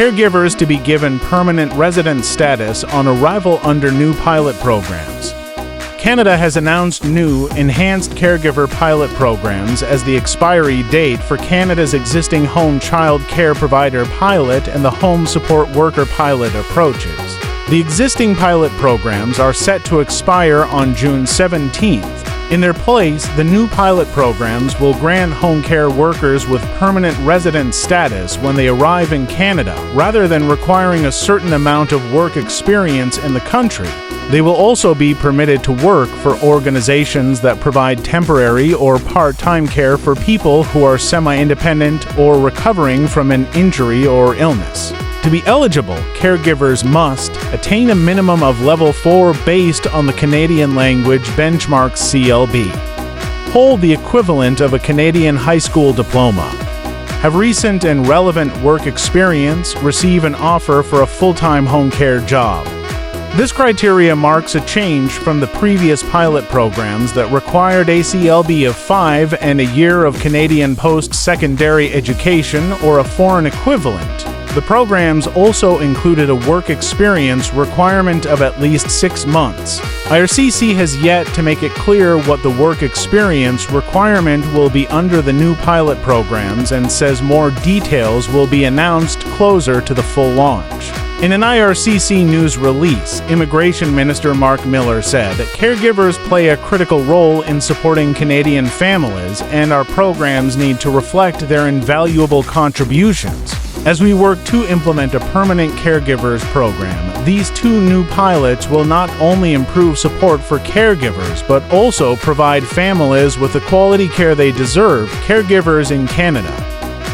caregivers to be given permanent resident status on arrival under new pilot programs. Canada has announced new, enhanced caregiver pilot programs as the expiry date for Canada's existing home child care provider pilot and the home support worker pilot approaches. The existing pilot programs are set to expire on June 17th. In their place, the new pilot programs will grant home care workers with permanent resident status when they arrive in Canada, rather than requiring a certain amount of work experience in the country. They will also be permitted to work for organizations that provide temporary or part-time care for people who are semi-independent or recovering from an injury or illness. To be eligible, caregivers must attain a minimum of Level 4 based on the Canadian Language Benchmark CLB, hold the equivalent of a Canadian high school diploma, have recent and relevant work experience, receive an offer for a full-time home care job. This criteria marks a change from the previous pilot programs that required a CLB of 5 and a year of Canadian post-secondary education or a foreign equivalent. The programs also included a work experience requirement of at least 6 months. IRCC has yet to make it clear what the work experience requirement will be under the new pilot programs and says more details will be announced closer to the full launch. In an IRCC news release, Immigration Minister Mark Miller said that caregivers play a critical role in supporting Canadian families, and our programs need to reflect their invaluable contributions. As we work to implement a permanent caregivers program, these 2 new pilots will not only improve support for caregivers, but also provide families with the quality care they deserve, caregivers in Canada.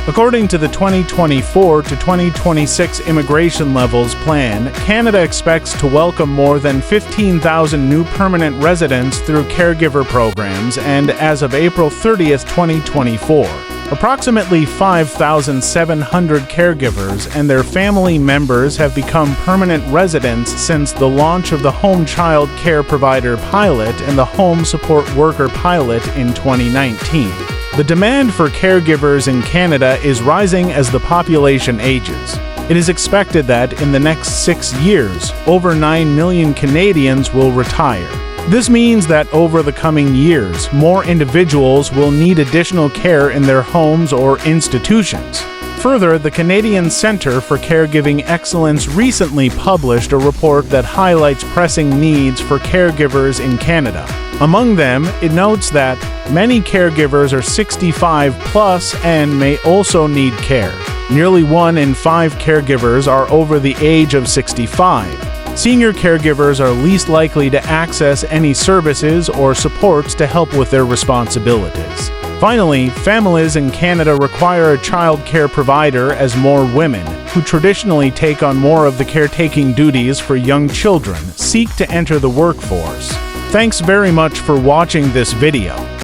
According to the 2024 to 2026 Immigration Levels Plan, Canada expects to welcome more than 15,000 new permanent residents through caregiver programs, and as of April 30th, 2024, approximately 5,700 caregivers and their family members have become permanent residents since the launch of the Home Child Care Provider Pilot and the Home Support Worker Pilot in 2019. The demand for caregivers in Canada is rising as the population ages. It is expected that in the next 6 years, over 9 million Canadians will retire. This means that over the coming years, more individuals will need additional care in their homes or institutions. Further, the Canadian Centre for Caregiving Excellence recently published a report that highlights pressing needs for caregivers in Canada. Among them, it notes that many caregivers are 65 plus and may also need care. Nearly 1 in 5 caregivers are over the age of 65. Senior caregivers are least likely to access any services or supports to help with their responsibilities. Finally, families in Canada require a child care provider as more women, who traditionally take on more of the caretaking duties for young children, seek to enter the workforce. Thanks very much for watching this video.